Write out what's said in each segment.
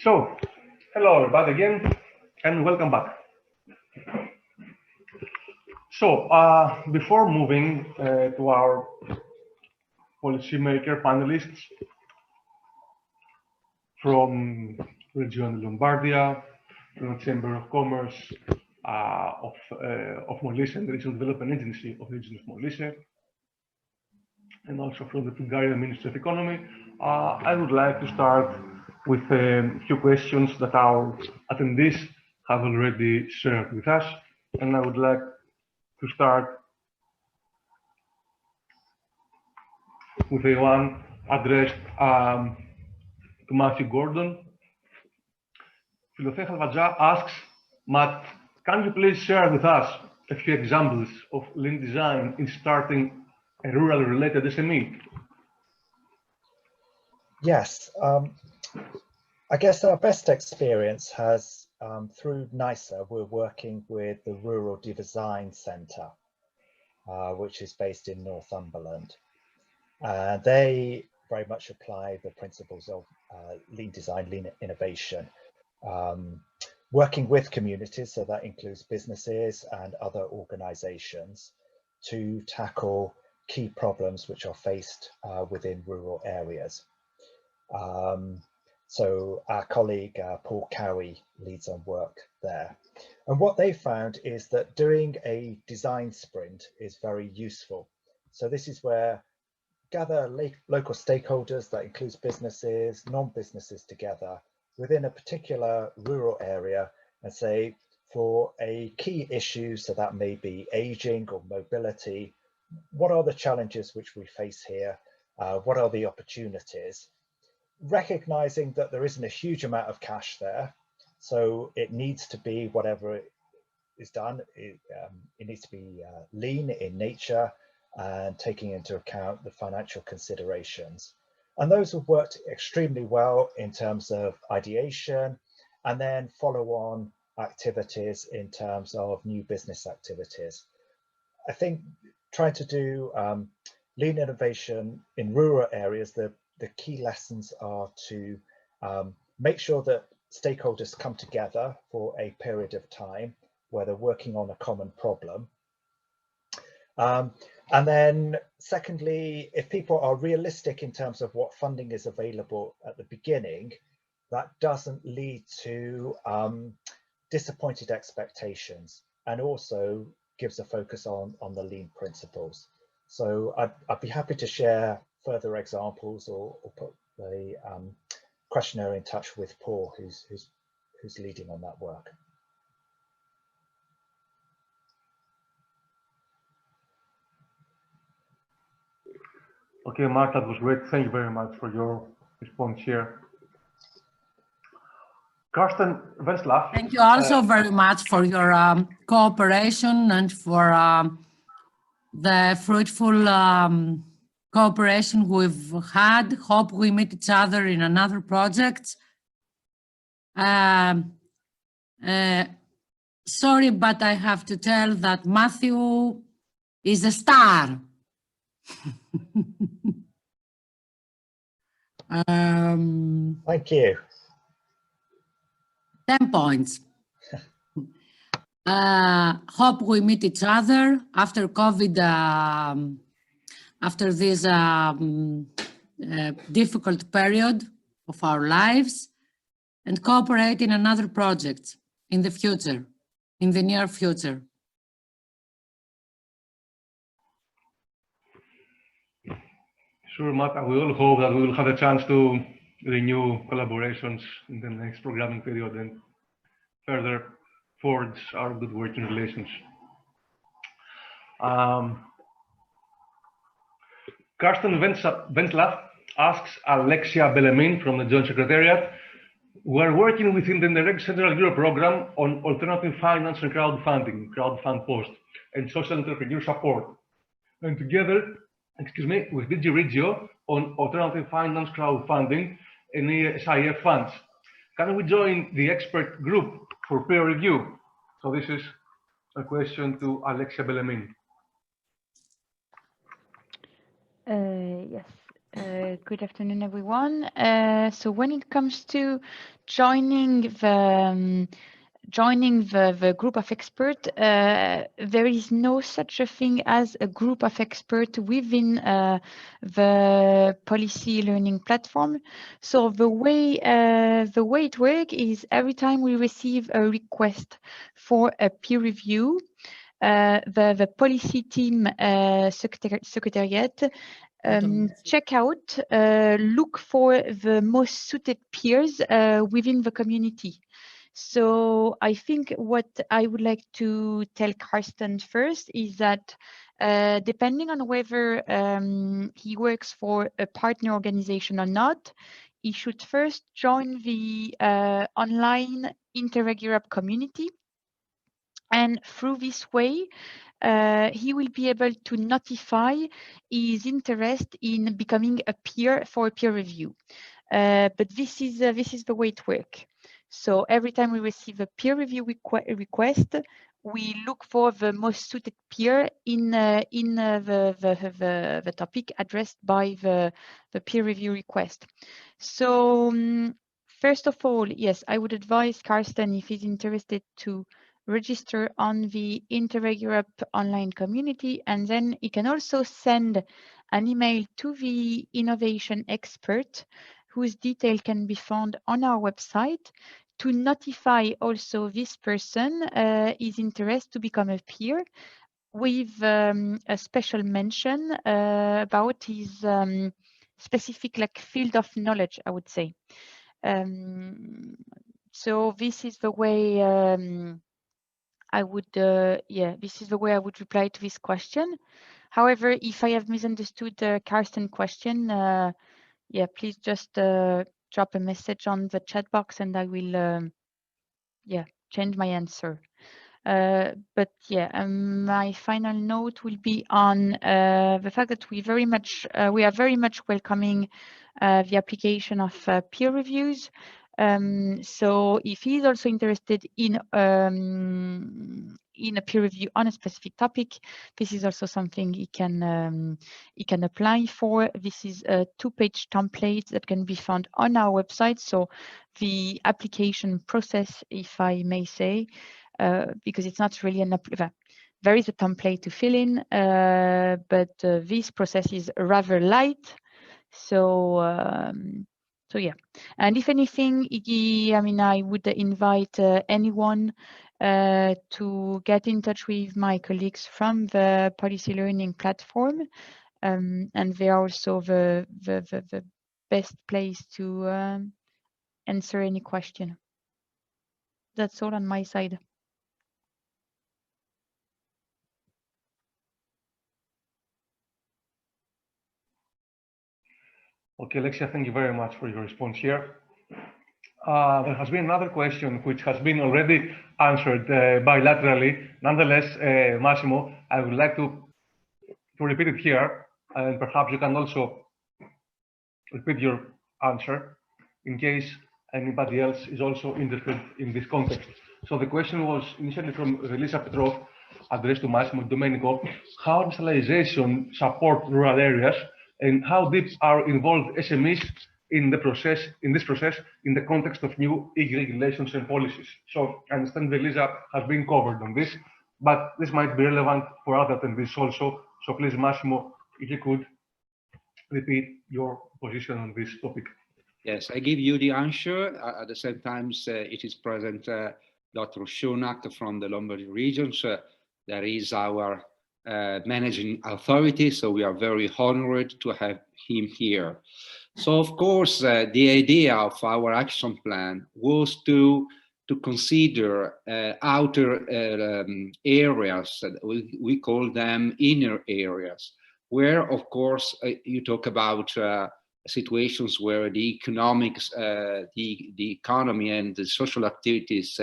So, hello everybody again, and welcome back. So, before moving to our policymaker panelists from Region Lombardia, from the Chamber of Commerce of Molise and the Regional Development Agency of the Region of Molise, and also from the Bulgarian Ministry of Economy, I would like to start with a few questions that our attendees have already shared with us. And I would like to start with the one addressed to Matthew Gordon. Philothea Halvadja asks, Matt, can you please share with us a few examples of lean design in starting a rural-related SME? Yes, I guess our best experience has through NISA. We're working with the Rural Design Centre, which is based in Northumberland. They very much apply the principles of lean design, lean innovation, working with communities, so that includes businesses and other organisations, to tackle key problems which are faced within rural areas. So our colleague Paul Cowie leads on work there. And what they found is that doing a design sprint is very useful. So this is where gather local stakeholders, that includes businesses, non-businesses together within a particular rural area, and say for a key issue, so that may be aging or mobility, what are the challenges which we face here? What are the opportunities? Recognizing that there isn't a huge amount of cash there, so it needs to be, whatever is done, it needs to be lean in nature and taking into account the financial considerations. And those have worked extremely well in terms of ideation and then follow-on activities in terms of new business activities. I think trying to do lean innovation in rural areas, the key lessons are to make sure that stakeholders come together for a period of time where they're working on a common problem. And then secondly, if people are realistic in terms of what funding is available at the beginning, that doesn't lead to disappointed expectations, and also gives a focus on the lean principles. So I'd be happy to share further examples or put the questionnaire in touch with Paul, who's leading on that work. Okay, Mark, that was great. Thank you very much for your response here. Karsten Wenslav. Thank you also very much for your cooperation and for the fruitful cooperation we've had. Hope we meet each other in another project. Sorry, but I have to tell that Matthew is a star. Thank you. 10 points. Hope we meet each other after COVID, after this difficult period of our lives, and cooperate in another project in the future, in the near future. Sure, Matt, we all hope that we will have a chance to renew collaborations in the next programming period and further forge our good working relations. Karsten Wenslav asks Alexia Bellemin from the Joint Secretariat. We're working within the Interreg Central Europe program on alternative finance and crowdfunding, crowdfund post, and social entrepreneur support. And together, with DG Regio on alternative finance crowdfunding and ESIF funds. Can we join the expert group for peer review? So this is a question to Alexia Bellemin. Yes, Good afternoon, everyone. So when it comes to joining the group of experts, there is no such a thing as a group of experts within the policy learning platform. So the way it works is every time we receive a request for a peer review, the policy team secretariat check out, look for the most suited peers within the community. So I think what I would like to tell Karsten first is that depending on whether he works for a partner organization or not, he should first join the online Interreg Europe community. And through this way, he will be able to notify his interest in becoming a peer for a peer review. But this is the way it works. So every time we receive a peer review request, we look for the most suited peer in the topic addressed by the peer review request. So first of all, yes, I would advise Karsten, if he's interested, to register on the Interreg Europe online community, and then he can also send an email to the innovation expert, whose detail can be found on our website, to notify also this person his interest to become a peer, with a special mention about his specific field of knowledge, I would say. So this is the way this is the way I would reply to this question. However, if I have misunderstood Karsten's question, please just drop a message on the chat box and I will change my answer. My final note will be on the fact that we are very much welcoming the application of peer reviews. So if he's also interested in a peer review on a specific topic, this is also something he can apply for. This is a 2-page template that can be found on our website. So the application process, if I may say, because it's not really there is a template to fill in, but this process is rather light. So yeah, and if anything, I would invite anyone to get in touch with my colleagues from the policy learning platform, and they are also the best place to answer any question. That's all on my side. Okay, Alexia, thank you very much for your response here. There has been another question which has been already answered bilaterally. Nonetheless, Massimo, I would like to repeat it here, and perhaps you can also repeat your answer in case anybody else is also interested in this context. So the question was initially from Elisa Petrov, addressed to Massimo Domenico: how digitalization support rural areas, and how deep are involved SMEs in this process, in the context of new EU regulations and policies? So I understand Elisa has been covered on this, but this might be relevant for other attendees also. So please, Massimo, if you could repeat your position on this topic. Yes, I give you the answer. At the same time, it is present Dr. Sciunnach from the Lombardia region. That is our managing authority, so we are very honored to have him here. So, of course, the idea of our action plan was to consider outer areas, we call them inner areas, where, of course, you talk about situations where the economics, the economy and the social activities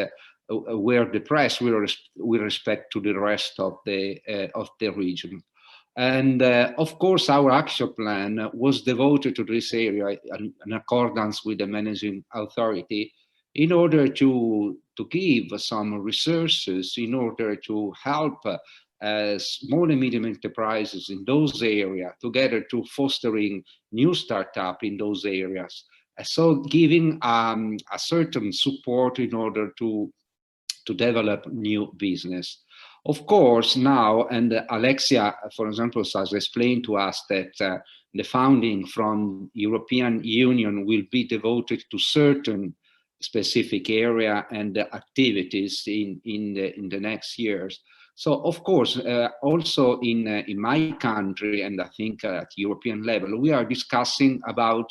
were depressed with respect to the rest of the region. And of course, our action plan was devoted to this area in accordance with the managing authority, in order to give some resources in order to help small and medium enterprises in those areas, together to fostering new startup in those areas. So giving a certain support in order to develop new business. Of course, now, and Alexia, for example, has explained to us that the funding from European Union will be devoted to certain specific area and activities in the next years. So, of course, also in my country, and I think at European level, we are discussing about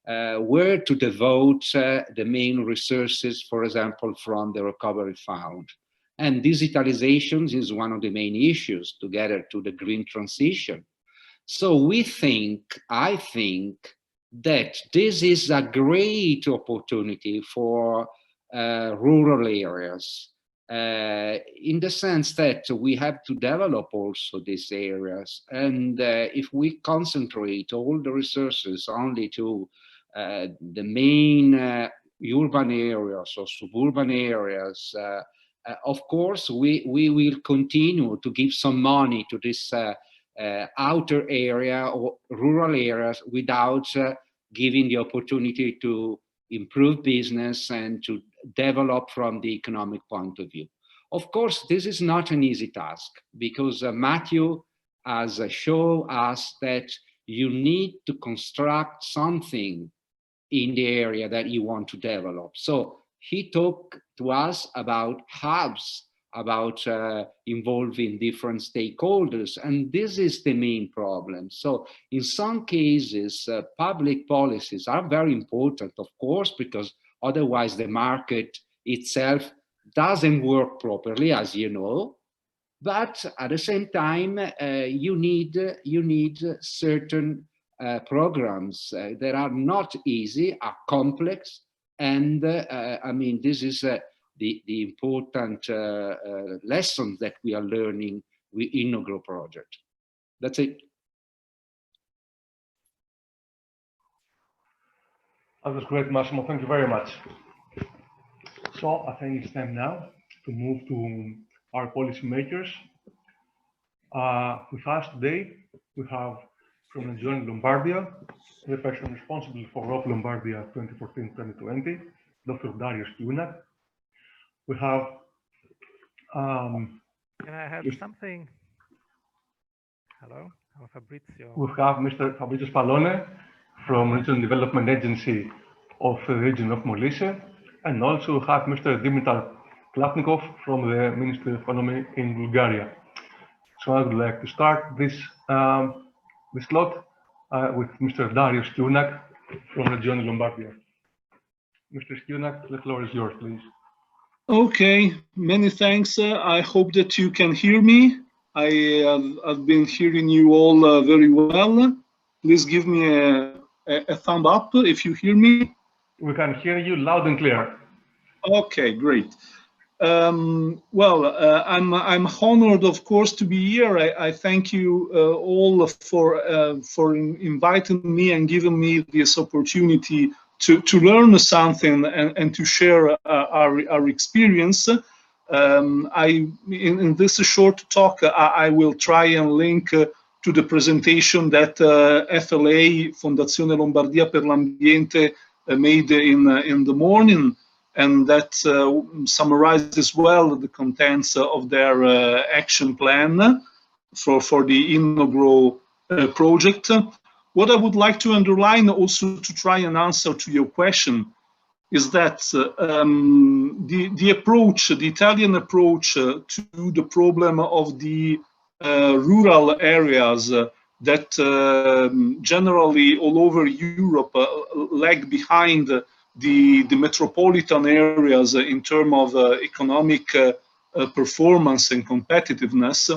where to devote the main resources, for example, from the Recovery Fund. And digitalization is one of the main issues together to the green transition. So we think, I think, that this is a great opportunity for rural areas, in the sense that we have to develop also these areas. And if we concentrate all the resources only to the main urban areas or suburban areas, of course, we will continue to give some money to this outer area or rural areas without giving the opportunity to improve business and to develop from the economic point of view. Of course, this is not an easy task, because Matthew has shown us that you need to construct something in the area that you want to develop. So he talked to us about hubs, about involving different stakeholders, and this is the main problem. So in some cases, public policies are very important, of course, because otherwise the market itself doesn't work properly, as you know. But at the same time, you need certain programs that are not easy, are complex, and I mean, this is the important lesson that we are learning with Innogrow project. That's it. That was great, Massimo. Thank you very much. So I think it's time now to move to our policymakers. With us today, we have from the joint Lombardia, the person responsible for ROP Lombardia 2014-2020, Dr. Dario Sciunnach. We have... Can I have something? Hello, I'm Fabrizio. We have Mr. Fabrizio Spallone from Regional Development Agency of the region of Molise, and also we have Mr. Dimitar Platnikov from the Ministry of Economy in Bulgaria. So I would like to start this slot with Mr. Dario Sciunnach from Region Lombardia. Mr. Sciunnach, the floor is yours, please. Okay, many thanks. I hope that you can hear me. I've been hearing you all very well. Please give me a thumb up if you hear me. We can hear you loud and clear. Okay, great. Well, I'm honored, of course, to be here. I thank you all for inviting me and giving me this opportunity to learn something and to share our experience. In this short talk, I will try and link to the presentation that FLA, Fondazione Lombardia per l'Ambiente, made in the morning, and that summarizes well the contents of their action plan for the Innogrow project. What I would like to underline also to try and answer to your question is that the approach, the Italian approach to the problem of the rural areas that generally all over Europe lag behind the metropolitan areas in terms of economic performance and competitiveness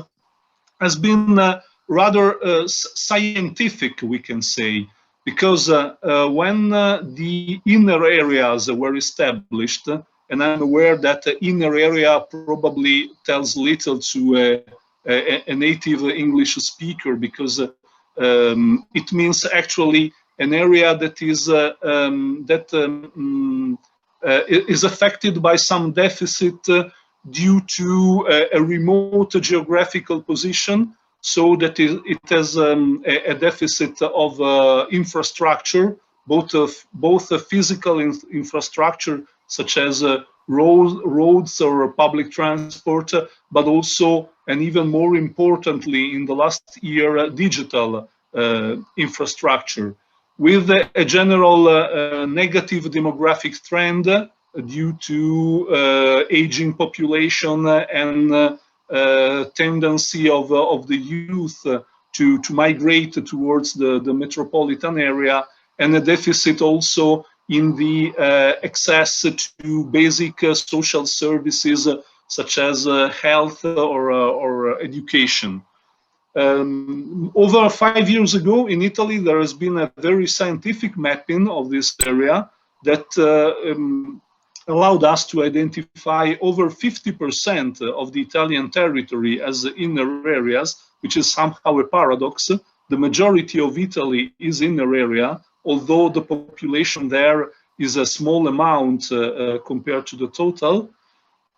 has been rather scientific, we can say, because when the inner areas were established, and I'm aware that the inner area probably tells little to a native English speaker, because it means actually an area that is affected by some deficit due to a remote geographical position, so that it has a deficit of infrastructure, both physical infrastructure such as roads or public transport, but also, and even more importantly in the last year, digital infrastructure, with a general negative demographic trend due to aging population and tendency of the youth to migrate towards the metropolitan area, and a deficit also in the access to basic social services such as health or education. Over 5 years ago in Italy, there has been a very scientific mapping of this area that allowed us to identify over 50% of the Italian territory as inner areas, which is somehow a paradox. The majority of Italy is inner area, although the population there is a small amount compared to the total.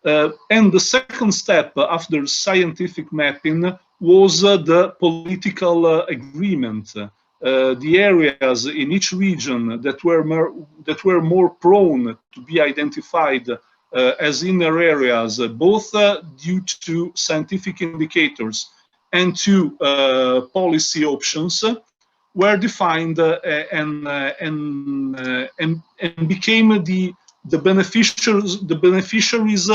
And the second step after scientific mapping was the political agreement. The areas in each region that were more prone to be identified as inner areas, both due to scientific indicators and to policy options, were defined and became the beneficiaries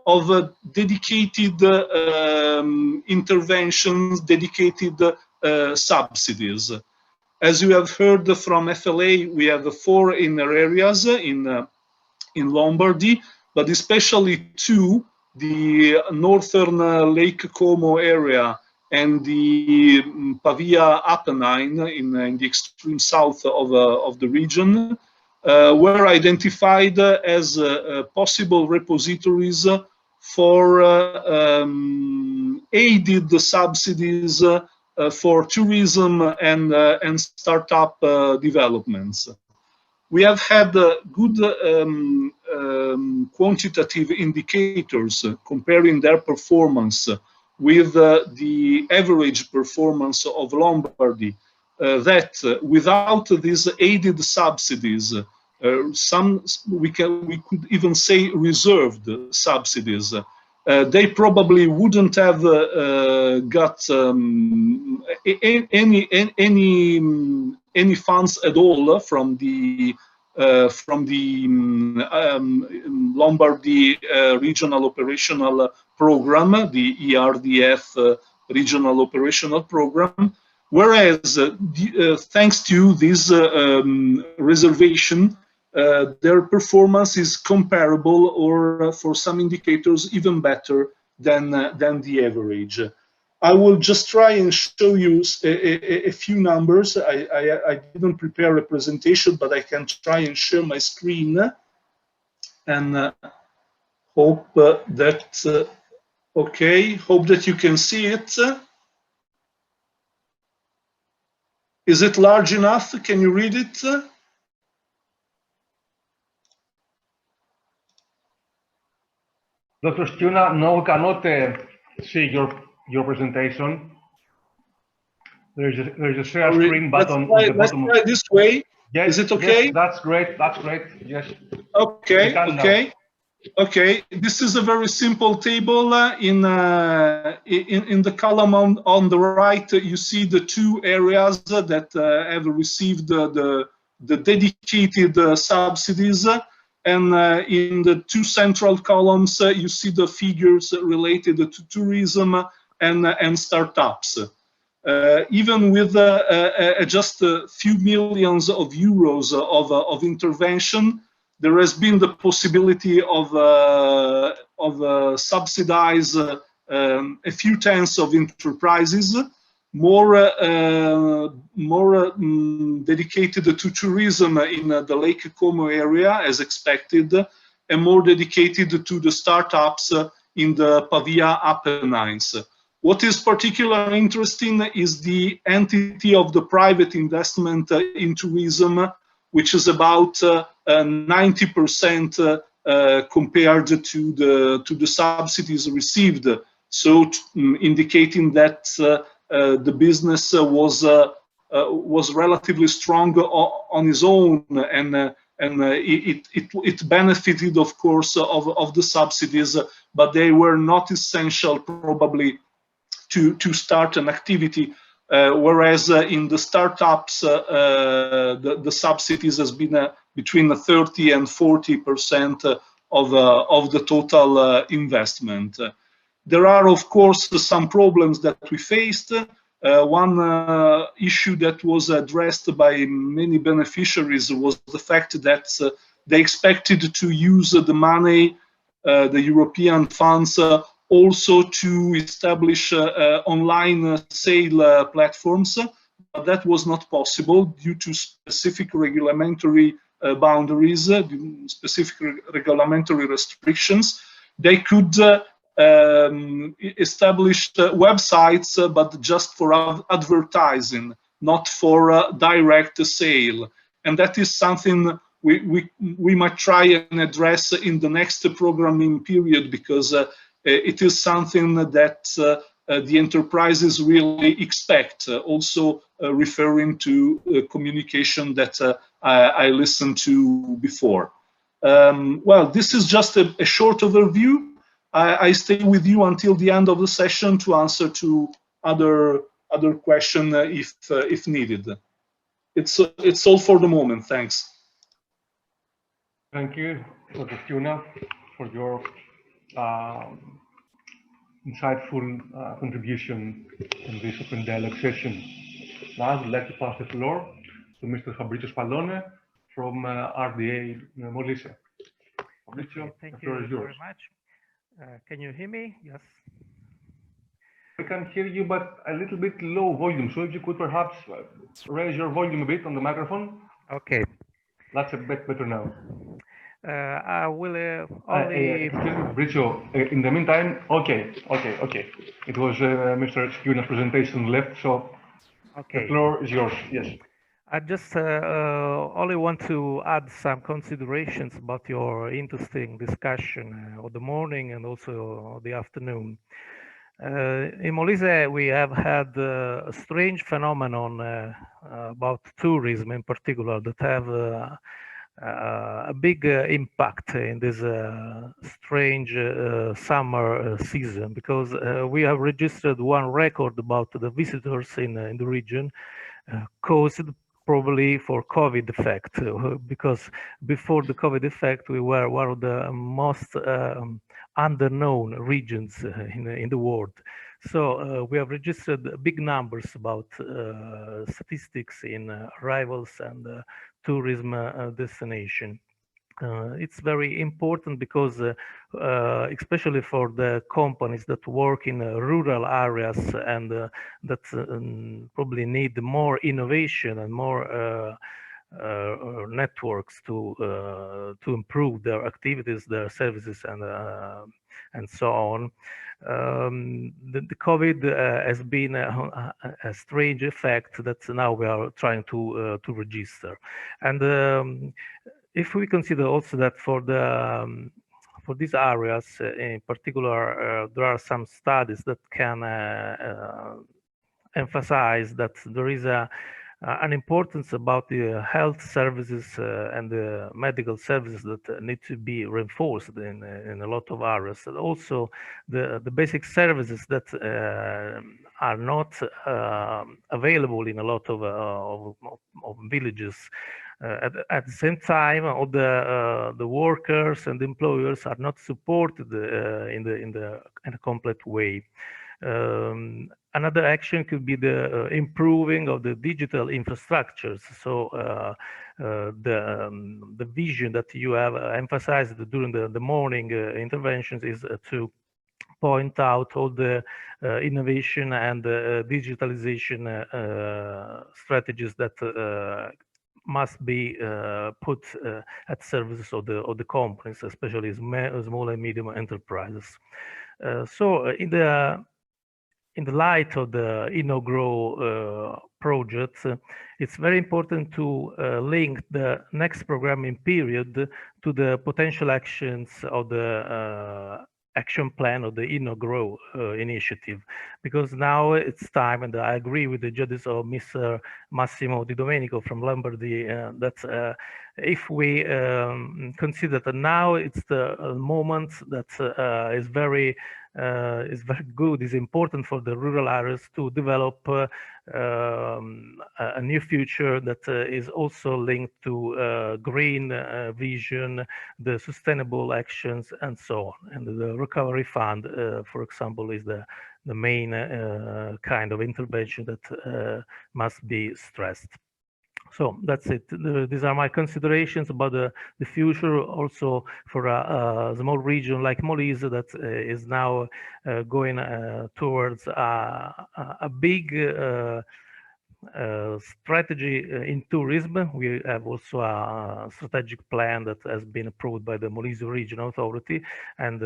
of dedicated interventions, dedicated subsidies. As you have heard from FLA, we have 4 inner areas in Lombardy, but especially 2, the northern Lake Como area and the Pavia Apennine in the extreme south of the region, were identified as possible repositories for aided subsidies for tourism and startup developments. We have had good quantitative indicators comparing their performance with the average performance of Lombardy, that without these aided subsidies, we could even say reserved subsidies, they probably wouldn't have got any funds at all from the Lombardy Regional Operational Program, the ERDF Regional Operational Program, whereas thanks to this reservation, their performance is comparable, or for some indicators even better than the average. I will just try and show you a few numbers. I didn't prepare a presentation, but I can try and share my screen and hope that okay. Hope that you can see it. Is it large enough? Can you read it? Dr. Sciunnach, no, we cannot see your presentation. There's a share screen button. Let's try this way. Yes, is it okay? Yes, that's great. That's great. Yes. Okay. Okay. Okay. This is a very simple table. In the column on the right, you see the 2 areas that have received the dedicated subsidies. And in the 2 central columns, you see the figures related to tourism and startups. Even with just a few millions of euros of intervention, there has been the possibility of subsidize a few tens of enterprises, more dedicated to tourism in the Lake Como area as expected, and more dedicated to the startups in the Pavia Apennines. What is particularly interesting is the entity of the private investment in tourism, which is about 90% compared to the subsidies received. So indicating that the business was relatively strong on its own, and it benefited, of course, of the subsidies, but they were not essential probably to start an activity. Whereas in the startups, the subsidies has been between 30 and 40% of the total investment. There are, of course, some problems that we faced. One issue that was addressed by many beneficiaries was the fact that they expected to use the money, the European funds, also to establish online sale platforms. But that was not possible due to specific regulatory boundaries, specific regulatory restrictions. They could establish websites, but just for advertising, not for direct sale. And that is something we might try and address in the next programming period, because it is something that the enterprises really expect, also referring to communication that I listened to before. Well, this is just a short overview. I stay with you until the end of the session to answer to other questions if needed. It's all for the moment. Thanks. Thank you, Dr. Sciunnach, for your insightful contribution in this open dialogue session. Now I would like to pass the floor to Mr. Fabrizio Spallone from RDA Molise. Fabrizio, Okay, thank the floor you is yours. very much. Can you hear me? Yes. I can hear you, but a little bit low volume. So if you could perhaps raise your volume a bit on the microphone. Okay. That's a bit better now. I will only... Fabrizio, in the meantime, okay. It was Mr. Sciunnach's presentation left, so the floor is yours, yes. I just only want to add some considerations about your interesting discussion of the morning and also the afternoon. In Molise, we have had a strange phenomenon about tourism in particular that have a big impact in this strange summer season, because we have registered one record about the visitors in the region, caused probably for COVID effect, because before the COVID effect, we were one of the most underknown regions in the world. So we have registered big numbers about statistics in arrivals and tourism destination. It's very important because especially for the companies that work in rural areas and that probably need more innovation and more networks to improve their activities, their services, and so on. The COVID has been a strange effect that now we are trying to register. And if we consider also that for these areas in particular, there are some studies that can emphasize that there is an importance about the health services and the medical services that need to be reinforced in a lot of areas, and also the basic services that are not available in a lot of villages. At the same time, all the workers and employers are not supported in a complete way. Another action could be the improving of the digital infrastructures. So the vision that you have emphasized during the morning interventions is to point out all the innovation and digitalization strategies that must be put at service of the companies, especially small and medium enterprises. So in the light of the Innogrow projects, it's very important to link the next programming period to the potential actions of the action plan of the Innogrow initiative, because now it's time, and I agree with the judges of Mr. Massimo Di Domenico from Lombardy, that if we consider that now it's the moment that is very good, is important for the rural areas to develop a new future that is also linked to green vision, the sustainable actions, and so on. And the recovery fund, for example, is the main kind of intervention that must be stressed. So that's it. These are my considerations about the future, also for a small region like Molise that is now going towards a big strategy in tourism. We have also a strategic plan that has been approved by the Molise Regional Authority, and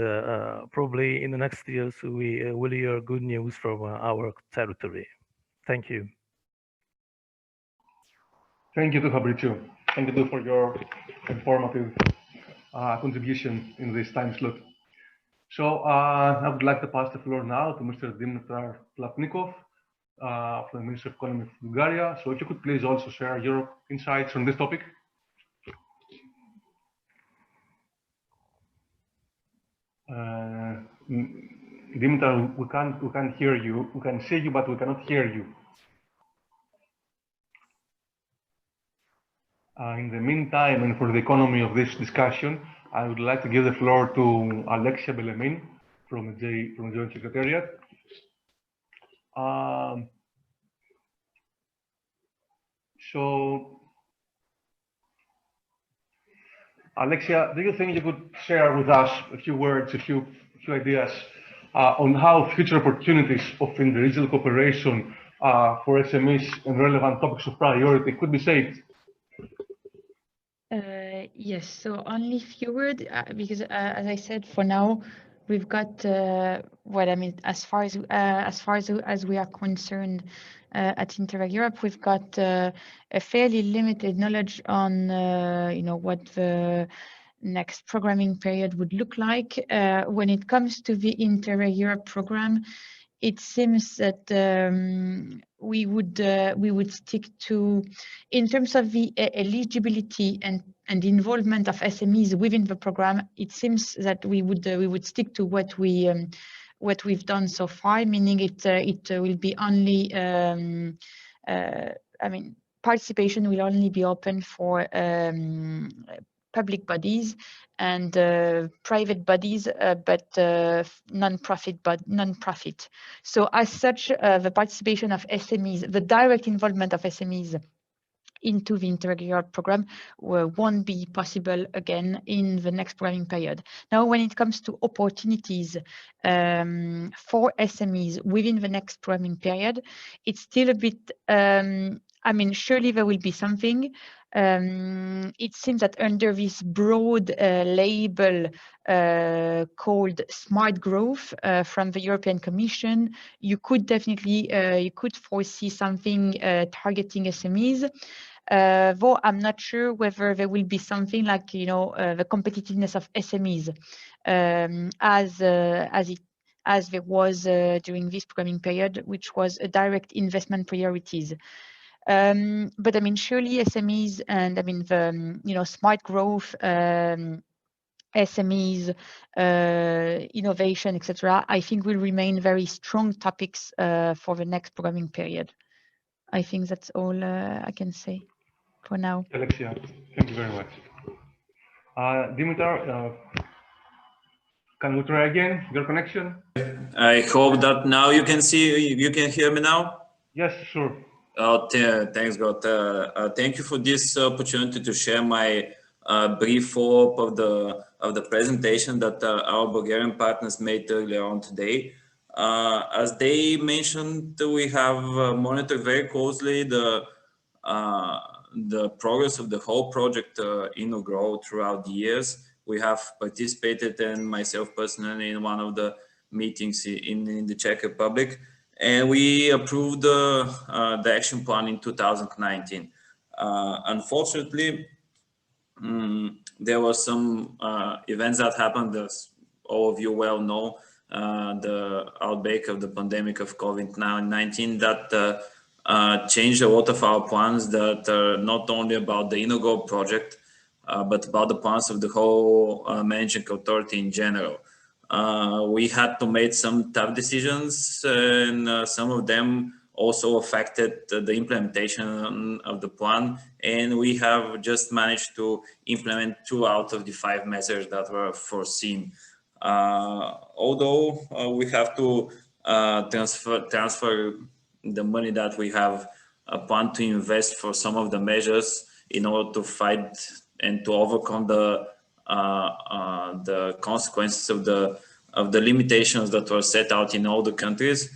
probably in the next years we will hear good news from our territory. Thank you. Thank you to Fabrizio. Thank you for your informative contribution in this time slot. So I would like to pass the floor now to Mr. Dimitar Platnikov from the Ministry of Economy of Bulgaria. So if you could please also share your insights on this topic. Dimitar, we can't hear you. We can see you, but we cannot hear you. In the meantime, and for the economy of this discussion, I would like to give the floor to Alexia Bellemin from the Joint Secretariat. So, Alexia, do you think you could share with us a few words, a few ideas on how future opportunities of interregional cooperation for SMEs and relevant topics of priority could be shaped? Yes, so only few words, because as I said, for now, we've got as far as we are concerned at Interreg Europe, we've got a fairly limited knowledge on what the next programming period would look like. When it comes to the Interreg Europe program, it seems that we would stick to, in terms of the eligibility and involvement of SMEs within the program, it seems that we would stick to what we've done so far, meaning it will be only participation will only be open for public bodies and private bodies, but non-profit. So as such, the participation of SMEs, the direct involvement of SMEs into the Interreg Europe program won't be possible again in the next programming period. Now, when it comes to opportunities for SMEs within the next programming period, it's still a bit, surely there will be something. It seems that under this broad label called Smart Growth from the European Commission, you could definitely foresee something targeting SMEs. Though I'm not sure whether there will be something like the competitiveness of SMEs as there was during this programming period, which was a direct investment priorities. But surely SMEs and the smart growth, SMEs, innovation, etc., I think will remain very strong topics for the next programming period. I think that's all I can say for now. Alexia, thank you very much. Dimitar, can we try again your connection? I hope that now you can hear me now? Yes, sure. Oh, thanks God. Thank you for this opportunity to share my brief follow-up of the presentation that our Bulgarian partners made earlier on today. As they mentioned, we have monitored very closely the progress of the whole project Innogrow throughout the years. We have participated, and myself personally, in one of the meetings in the Czech Republic. and we approved the action plan in 2019. Unfortunately, there were some events that happened, as all of you well know, the outbreak of the pandemic of COVID-19 that changed a lot of our plans that are not only about the Innogrow project, but about the plans of the whole managing authority in general. We had to make some tough decisions, and some of them also affected the implementation of the plan, and we have just managed to implement 2 out of the 5 measures that were foreseen. Although we have to transfer the money that we have planned to invest for some of the measures in order to fight and to overcome the consequences of the limitations that were set out in all the countries.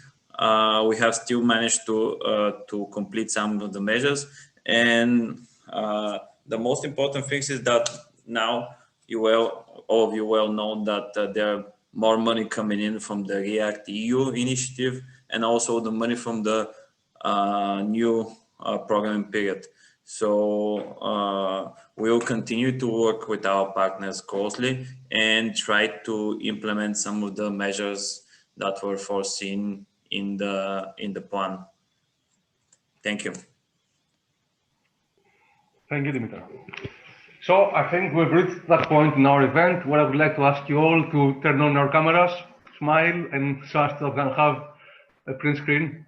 We have still managed to complete some of the measures, and the most important thing is that now all of you well know that there are more money coming in from the REACT EU initiative, and also the money from the new programming period. So we will continue to work with our partners closely and try to implement some of the measures that were foreseen in the plan. Thank you. Thank you, Dimitar. So I think we've reached that point in our event where I would like to ask you all to turn on your cameras, smile, and so as to have a print screen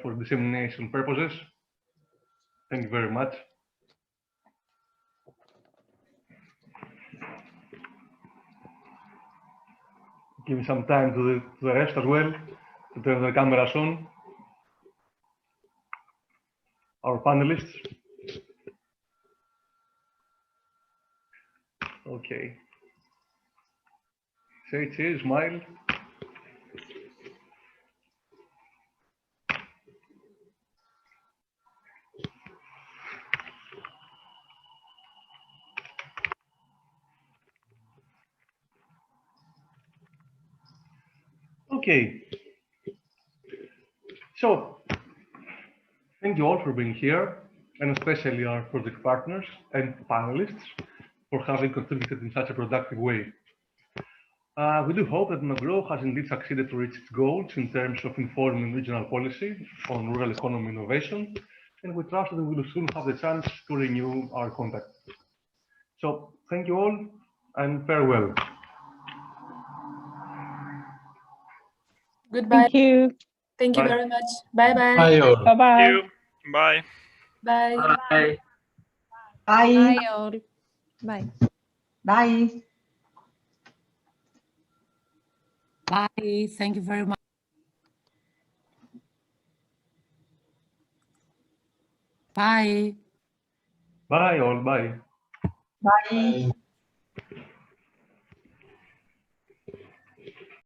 for dissemination purposes. Thank you very much. Give me some time to the rest as well, to turn the cameras on. Our panelists. Okay. Say cheers, smile. Okay. So, thank you all for being here, and especially our project partners and panelists for having contributed in such a productive way. We do hope that Innogrow has indeed succeeded to reach its goals in terms of informing regional policy on rural economy innovation, and we trust that we will soon have the chance to renew our contact. So, thank you all, and farewell. Goodbye. Thank you. Thank you Bye. very much. Bye-bye. Bye all. Bye-bye. Bye. Bye. Bye. Bye. Bye all. Bye. Bye. Bye. Thank you very much. Bye. Bye all, bye. Bye.